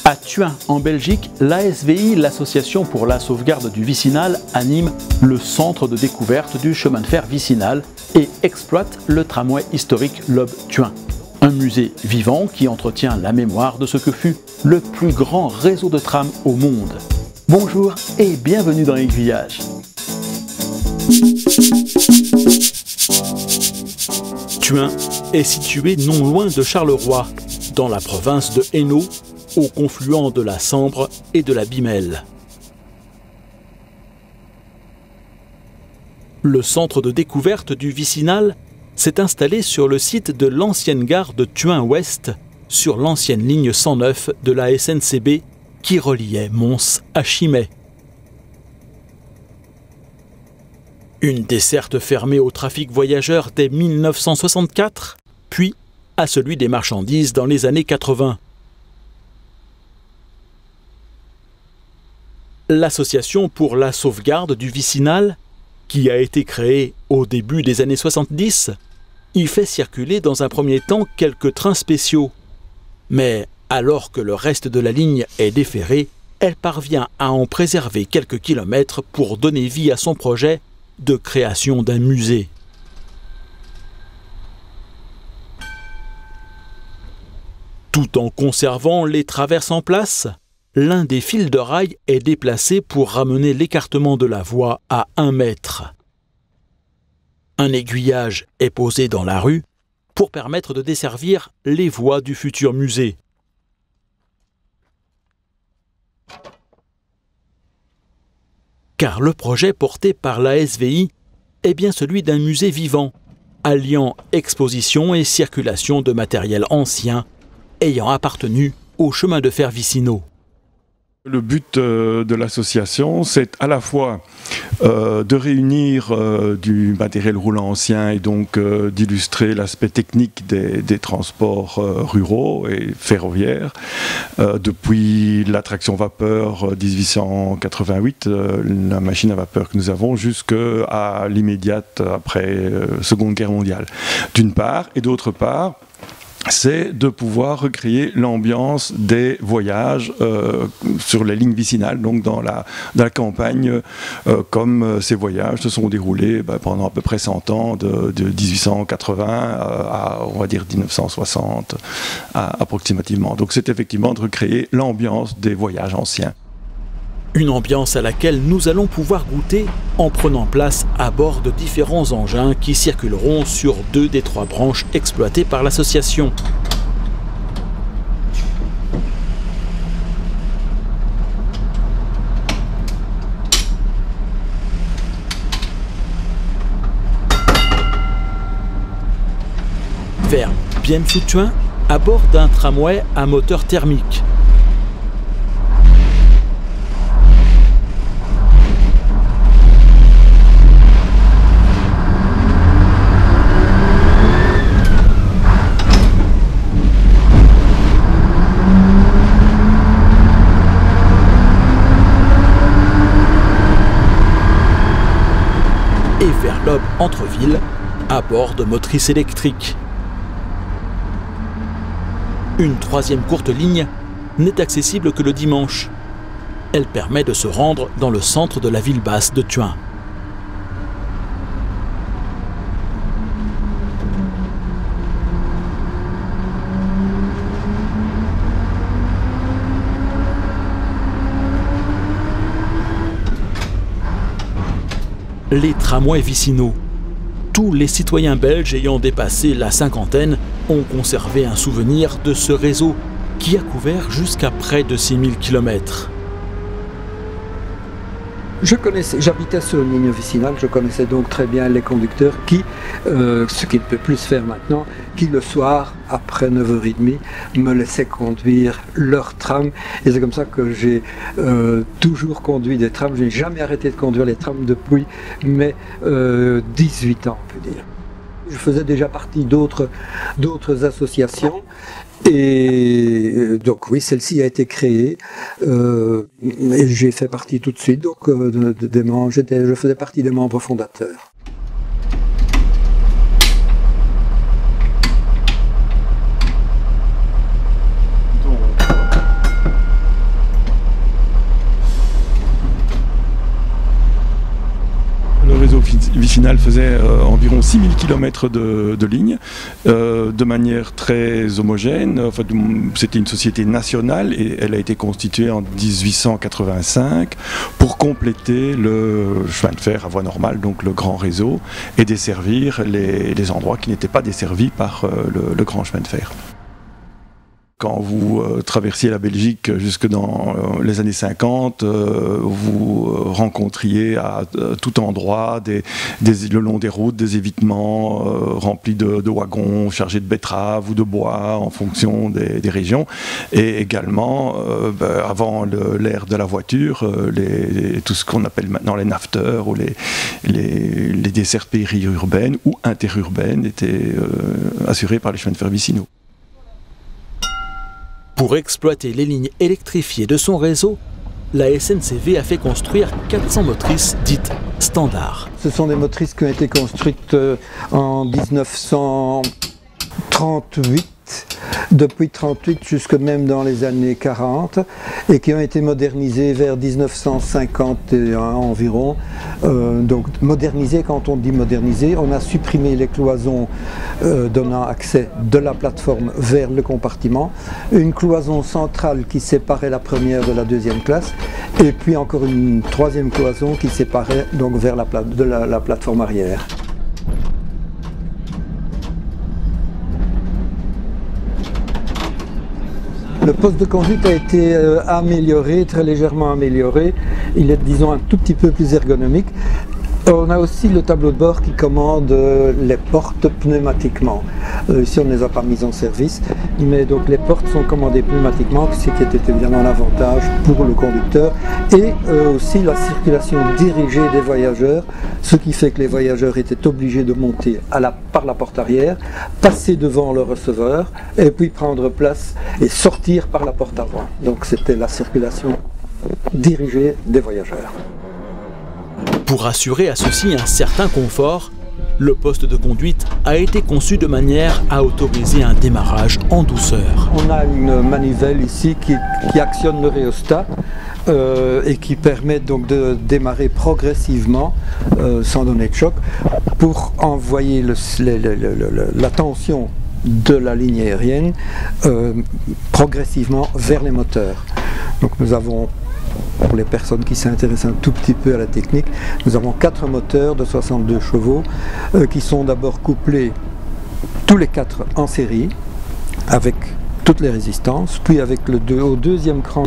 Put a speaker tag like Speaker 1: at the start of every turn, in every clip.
Speaker 1: À Thuin, en Belgique, l'ASVI, l'Association pour la sauvegarde du vicinal, anime le centre de découverte du chemin de fer vicinal et exploite le tramway historique Lobe-Thuin. Un musée vivant qui entretient la mémoire de ce que fut le plus grand réseau de trams au monde. Bonjour et bienvenue dans l'Aiguillage. Thuin est situé non loin de Charleroi, dans la province de Hainaut, au confluent de la Sambre et de la Bimelle. Le centre de découverte du vicinal s'est installé sur le site de l'ancienne gare de Thuin-Ouest, sur l'ancienne ligne 109 de la SNCB qui reliait Mons à Chimay. Une desserte fermée au trafic voyageurs dès 1964, puis à celui des marchandises dans les années 80. L'Association pour la sauvegarde du vicinal, qui a été créée au début des années 70, y fait circuler dans un premier temps quelques trains spéciaux. Mais alors que le reste de la ligne est déferré, elle parvient à en préserver quelques kilomètres pour donner vie à son projet de création d'un musée. Tout en conservant les traverses en place, l'un des fils de rail est déplacé pour ramener l'écartement de la voie à 1 mètre. Un aiguillage est posé dans la rue pour permettre de desservir les voies du futur musée. Car le projet porté par la SVI est bien celui d'un musée vivant, alliant exposition et circulation de matériel ancien ayant appartenu au chemin de fer vicinaux.
Speaker 2: Le but de l'association, c'est à la fois de réunir du matériel roulant ancien et donc d'illustrer l'aspect technique des transports ruraux et ferroviaires. Depuis la traction vapeur 1888, la machine à vapeur que nous avons, jusqu'à l'immédiate après Seconde Guerre mondiale, d'une part, et d'autre part, c'est de pouvoir recréer l'ambiance des voyages sur les lignes vicinales, donc dans la campagne, comme ces voyages se sont déroulés pendant à peu près 100 ans, de 1880 à, on va dire, 1960 approximativement. Donc c'est effectivement de recréer l'ambiance des voyages anciens.
Speaker 1: Une ambiance à laquelle nous allons pouvoir goûter en prenant place à bord de différents engins qui circuleront sur 2 des 3 branches exploitées par l'association. Vers Bienne-sous-Thuin, à bord d'un tramway à moteur thermique. Et vers Lobe Entreville, à bord de motrices électriques. Une 3e courte ligne n'est accessible que le dimanche. Elle permet de se rendre dans le centre de la ville basse de Thuin. Les tramways vicinaux. Tous les citoyens belges ayant dépassé la 50aine ont conservé un souvenir de ce réseau qui a couvert jusqu'à près de 6000 km.
Speaker 3: J'habitais sur une ligne vicinale, je connaissais donc très bien les conducteurs qui, ce qui ne peut plus se faire maintenant, qui le soir, après 9h30, me laissaient conduire leur tram. Et c'est comme ça que j'ai toujours conduit des trams. Je n'ai jamais arrêté de conduire les trams depuis mes 18 ans, on peut dire. Je faisais déjà partie d'autres associations. Et donc oui, celle-ci a été créée et j'ai fait partie tout de suite, donc je faisais partie des membres fondateurs.
Speaker 2: final faisait environ 6000 km de ligne, de manière très homogène. Enfin, c'était une société nationale et elle a été constituée en 1885 pour compléter le chemin de fer à voie normale, donc le grand réseau, et desservir les endroits qui n'étaient pas desservis par le grand chemin de fer. Quand vous traversiez la Belgique jusque dans les années 50, vous rencontriez à tout endroit, le long des routes, des évitements remplis de wagons chargés de betteraves ou de bois en fonction des régions. Et également, avant l'ère de la voiture, tout ce qu'on appelle maintenant les nafteurs ou les dessertes périurbaines ou interurbaines étaient assurées par les chemins de fer vicinaux.
Speaker 1: Pour exploiter les lignes électrifiées de son réseau, la SNCV a fait construire 400 motrices dites standards.
Speaker 3: Ce sont des motrices qui ont été construites en 1938, depuis 1938 jusque même dans les années 40, et qui ont été modernisées vers 1951 environ. Donc modernisées, quand on dit modernisées, on a supprimé les cloisons donnant accès de la plateforme vers le compartiment, une cloison centrale qui séparait la première de la deuxième classe, et puis encore une troisième cloison qui séparait donc vers la plateforme arrière. Le poste de conduite a été amélioré, très légèrement amélioré. Il est, disons, un tout petit peu plus ergonomique. On a aussi le tableau de bord qui commande les portes pneumatiquement. Ici, on ne les a pas mises en service, mais donc les portes sont commandées pneumatiquement, ce qui était évidemment un avantage pour le conducteur, et aussi la circulation dirigée des voyageurs, ce qui fait que les voyageurs étaient obligés de monter par la porte arrière, passer devant le receveur, et puis prendre place et sortir par la porte avant. Donc c'était la circulation dirigée des voyageurs.
Speaker 1: Pour assurer à ceux-ci un certain confort, le poste de conduite a été conçu de manière à autoriser un démarrage en douceur.
Speaker 3: On a une manivelle ici qui actionne le rhéostat et qui permet donc de démarrer progressivement, sans donner de choc, pour envoyer la tension de la ligne aérienne progressivement vers les moteurs. Donc nous avons, pour les personnes qui s'intéressent un tout petit peu à la technique, nous avons 4 moteurs de 62 chevaux qui sont d'abord couplés tous les 4 en série avec toutes les résistances, puis avec au deuxième cran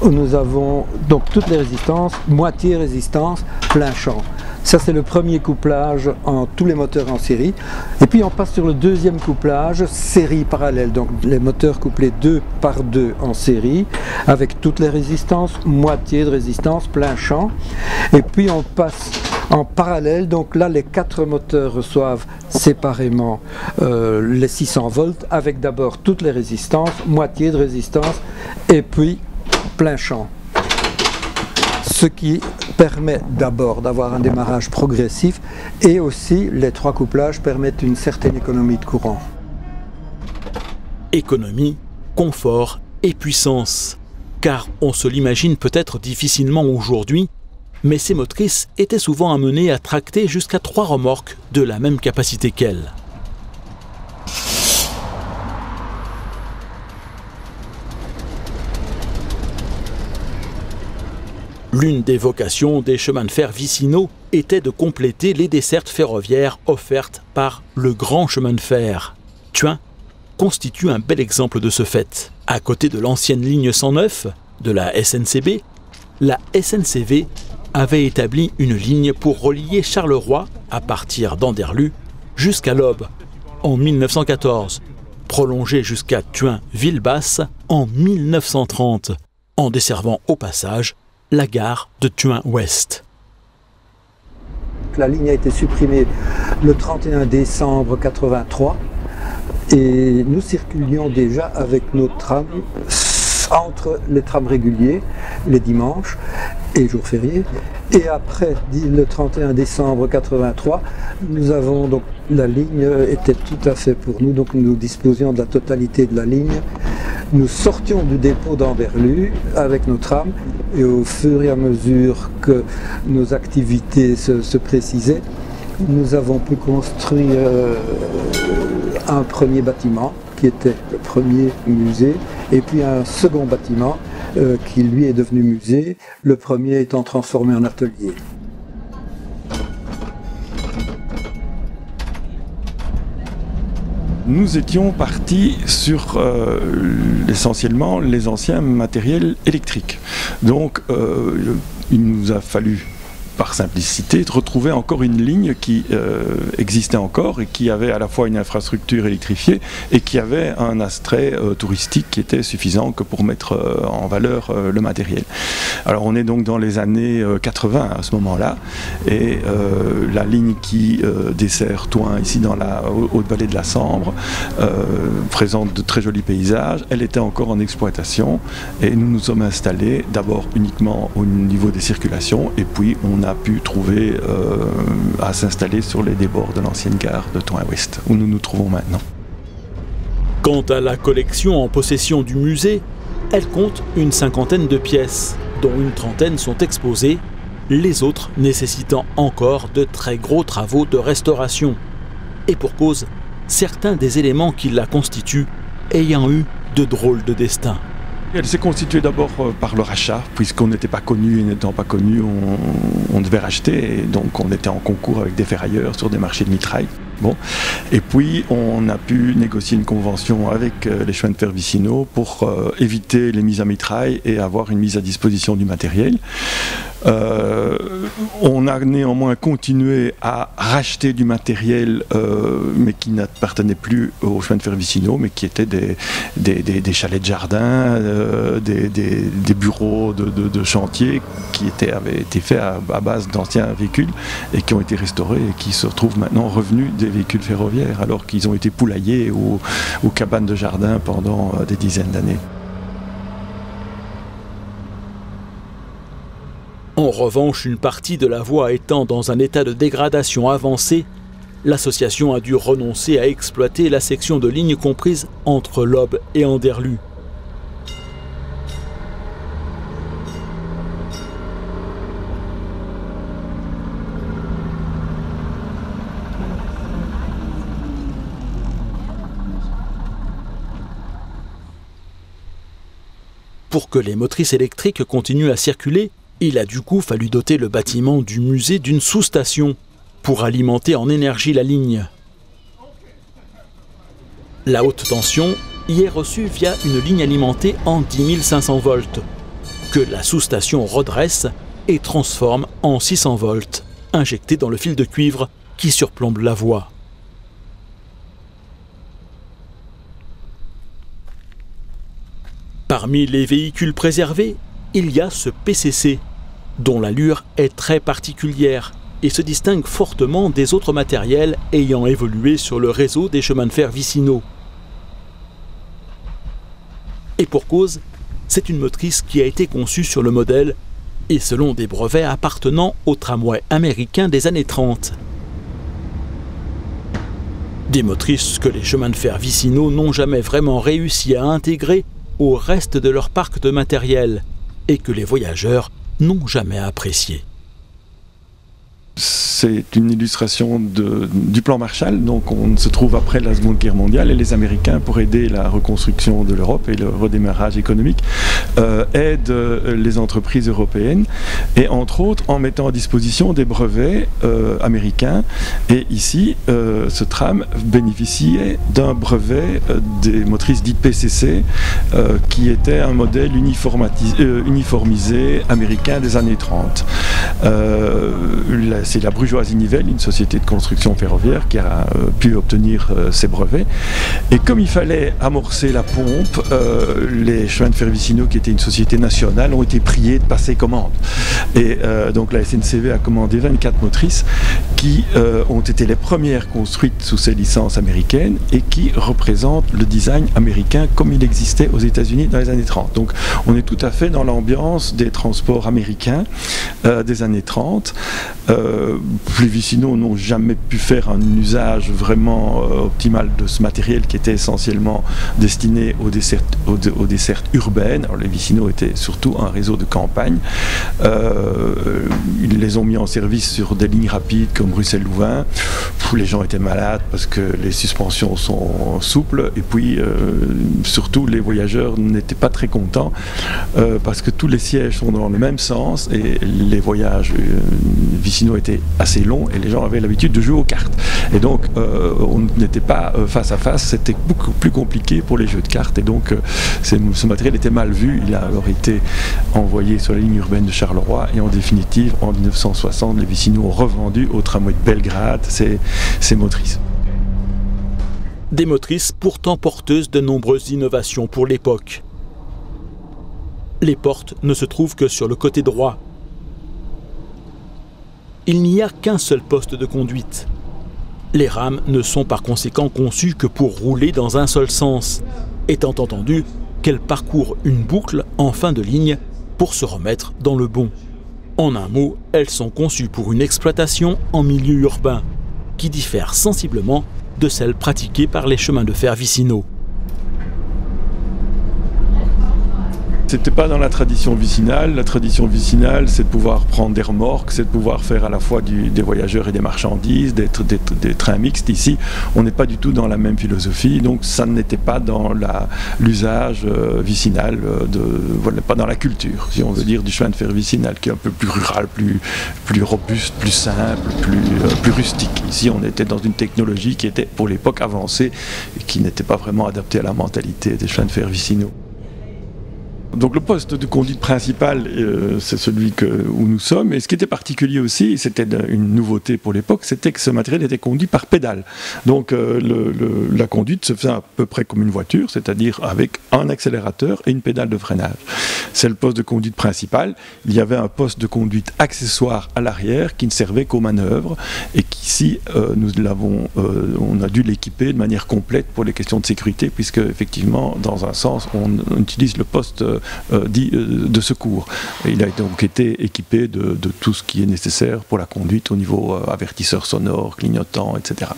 Speaker 3: nous avons donc toutes les résistances, moitié résistance, plein champ. Ça c'est le premier couplage en tous les moteurs en série, et puis on passe sur le deuxième couplage, série parallèle, donc les moteurs couplés 2 par 2 en série, avec toutes les résistances, moitié de résistance, plein champ, et puis on passe en parallèle, donc là les 4 moteurs reçoivent séparément les 600 volts, avec d'abord toutes les résistances, moitié de résistance, et puis plein champ. Ce qui permet d'abord d'avoir un démarrage progressif, et aussi les 3 couplages permettent une certaine économie de courant.
Speaker 1: Économie, confort et puissance. Car on se l'imagine peut-être difficilement aujourd'hui, mais ces motrices étaient souvent amenées à tracter jusqu'à 3 remorques de la même capacité qu'elles. L'une des vocations des chemins de fer vicinaux était de compléter les dessertes ferroviaires offertes par le grand chemin de fer. Thuin constitue un bel exemple de ce fait. À côté de l'ancienne ligne 109 de la SNCB, la SNCV avait établi une ligne pour relier Charleroi, à partir d'Anderlu, jusqu'à l'Aube en 1914, prolongée jusqu'à Thuin-Villebasse en 1930, en desservant au passage la gare de Thuin-Ouest.
Speaker 3: La ligne a été supprimée le 31 décembre 1983 et nous circulions déjà avec nos trams entre les trams réguliers les dimanches et jours fériés. Et après le 31 décembre 1983, nous avons donc la ligne était tout à fait pour nous, donc nous disposions de la totalité de la ligne. Nous sortions du dépôt d'Anderlu avec nos trams, et au fur et à mesure que nos activités se précisaient, nous avons pu construire un premier bâtiment qui était le premier musée, et puis un second bâtiment qui lui est devenu musée, le premier étant transformé en atelier.
Speaker 2: Nous étions partis sur essentiellement les anciens matériels électriques. Donc il nous a fallu, par simplicité, de retrouver encore une ligne qui existait encore et qui avait à la fois une infrastructure électrifiée et qui avait un attrait touristique qui était suffisant que pour mettre en valeur le matériel. Alors on est donc dans les années 80 à ce moment-là, et la ligne qui dessert Thoin ici dans la haute vallée de la Sambre présente de très jolis paysages. Elle était encore en exploitation et nous nous sommes installés d'abord uniquement au niveau des circulations, et puis on a pu trouver à s'installer sur les débords de l'ancienne gare de Thoin-Ouest, où nous nous trouvons maintenant.
Speaker 1: Quant à la collection en possession du musée, elle compte une cinquantaine de pièces, dont une trentaine sont exposées, les autres nécessitant encore de très gros travaux de restauration. Et pour cause, certains des éléments qui la constituent ayant eu de drôles de destins.
Speaker 2: Elle s'est constituée d'abord par le rachat, puisqu'on n'était pas connu, et n'étant pas connu, on devait racheter, et donc on était en concours avec des ferrailleurs sur des marchés de mitraille. Bon. Et puis on a pu négocier une convention avec les chemins de fer vicinaux pour éviter les mises à mitraille et avoir une mise à disposition du matériel. On a néanmoins continué à racheter du matériel, mais qui n'appartenait plus aux chemins de fer vicinaux, mais qui étaient des chalets de jardin, des bureaux de chantier qui avaient été faits à base d'anciens véhicules et qui ont été restaurés et qui se retrouvent maintenant revenus des véhicules ferroviaires, alors qu'ils ont été poulaillés aux cabanes de jardin pendant des dizaines d'années.
Speaker 1: En revanche, une partie de la voie étant dans un état de dégradation avancée, l'association a dû renoncer à exploiter la section de ligne comprise entre l'Aube et Anderlues. Pour que les motrices électriques continuent à circuler, il a du coup fallu doter le bâtiment du musée d'une sous-station pour alimenter en énergie la ligne. La haute tension y est reçue via une ligne alimentée en 10 500 volts, que la sous-station redresse et transforme en 600 volts, injectés dans le fil de cuivre qui surplombe la voie. Parmi les véhicules préservés, il y a ce PCC, dont l'allure est très particulière et se distingue fortement des autres matériels ayant évolué sur le réseau des chemins de fer vicinaux. Et pour cause, c'est une motrice qui a été conçue sur le modèle et selon des brevets appartenant au tramway américain des années 30. Des motrices que les chemins de fer vicinaux n'ont jamais vraiment réussi à intégrer au reste de leur parc de matériel et que les voyageurs n'ont jamais apprécié.
Speaker 2: C'est une illustration du plan Marshall, donc on se trouve après la Seconde Guerre mondiale et les Américains, pour aider la reconstruction de l'Europe et le redémarrage économique, aident les entreprises européennes et entre autres en mettant à disposition des brevets américains. Et ici, ce tram bénéficiait d'un brevet des motrices dites PCC qui était un modèle uniformisé américain des années 30. C'est la Brugeoisie Nivelle, une société de construction ferroviaire, qui a pu obtenir ces brevets. Et comme il fallait amorcer la pompe, les chemins de fer vicinaux, qui étaient une société nationale, ont été priés de passer commande. Et donc la SNCV a commandé 24 motrices qui ont été les premières construites sous ces licences américaines et qui représentent le design américain comme il existait aux États-Unis dans les années 30. Donc on est tout à fait dans l'ambiance des transports américains des les années 30. Les Vicinaux n'ont jamais pu faire un usage vraiment optimal de ce matériel qui était essentiellement destiné aux dessertes urbaines. Alors, les Vicinaux étaient surtout un réseau de campagne. Ils les ont mis en service sur des lignes rapides comme Bruxelles-Louvain. Les gens étaient malades parce que les suspensions sont souples, et puis surtout les voyageurs n'étaient pas très contents parce que tous les sièges sont dans le même sens et les voyages Vicinaux étaient assez longs et les gens avaient l'habitude de jouer aux cartes. Et donc on n'était pas face à face, c'était beaucoup plus compliqué pour les jeux de cartes, et donc ce matériel était mal vu. Il a alors été envoyé sur la ligne urbaine de Charleroi, et en définitive en 1960 les Vicinaux ont revendu au tramway de Belgrade ces motrices.
Speaker 1: Des motrices pourtant porteuses de nombreuses innovations pour l'époque. Les portes ne se trouvent que sur le côté droit. Il n'y a qu'un seul poste de conduite. Les rames ne sont par conséquent conçues que pour rouler dans un seul sens, étant entendu qu'elles parcourent une boucle en fin de ligne pour se remettre dans le bon. En un mot, elles sont conçues pour une exploitation en milieu urbain, qui diffère sensiblement de celles pratiquées par les chemins de fer vicinaux.
Speaker 2: C'était pas dans la tradition vicinale. La tradition vicinale, c'est de pouvoir prendre des remorques, c'est de pouvoir faire à la fois des voyageurs et des marchandises, des trains mixtes. Ici, on n'est pas du tout dans la même philosophie, donc ça n'était pas dans l'usage vicinal, pas dans la culture, si on veut dire, du chemin de fer vicinal, qui est un peu plus rural, plus robuste, plus simple, plus rustique. Ici, on était dans une technologie qui était pour l'époque avancée et qui n'était pas vraiment adaptée à la mentalité des chemins de fer vicinaux. Donc le poste de conduite principal, c'est celui où nous sommes. Et ce qui était particulier aussi, c'était une nouveauté pour l'époque, c'était que ce matériel était conduit par pédale. Donc la conduite se faisait à peu près comme une voiture, c'est-à-dire avec un accélérateur et une pédale de freinage. C'est le poste de conduite principal. Il y avait un poste de conduite accessoire à l'arrière qui ne servait qu'aux manœuvres, et qu'ici on a dû l'équiper de manière complète pour les questions de sécurité, puisque effectivement, dans un sens, on utilise le poste dit de secours. Et il a donc été équipé de tout ce qui est nécessaire pour la conduite au niveau avertisseur sonore, clignotant, etc.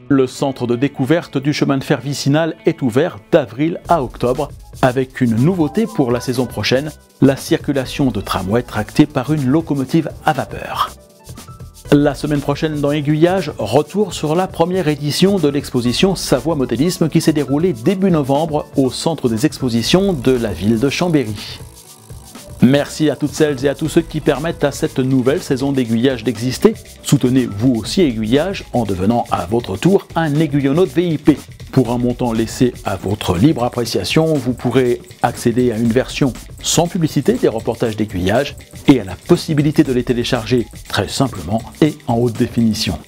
Speaker 1: Le centre de découverte du chemin de fer vicinal est ouvert d'avril à octobre, avec une nouveauté pour la saison prochaine, la circulation de tramways tractés par une locomotive à vapeur. La semaine prochaine dans Aiguillage, retour sur la première édition de l'exposition Savoie Modélisme qui s'est déroulée début novembre au centre des expositions de la ville de Chambéry. Merci à toutes celles et à tous ceux qui permettent à cette nouvelle saison d'Aiguillage d'exister. Soutenez vous aussi Aiguillage en devenant à votre tour un aiguillonnaute VIP. Pour un montant laissé à votre libre appréciation, vous pourrez accéder à une version sans publicité des reportages d'Aiguillage et à la possibilité de les télécharger très simplement et en haute définition.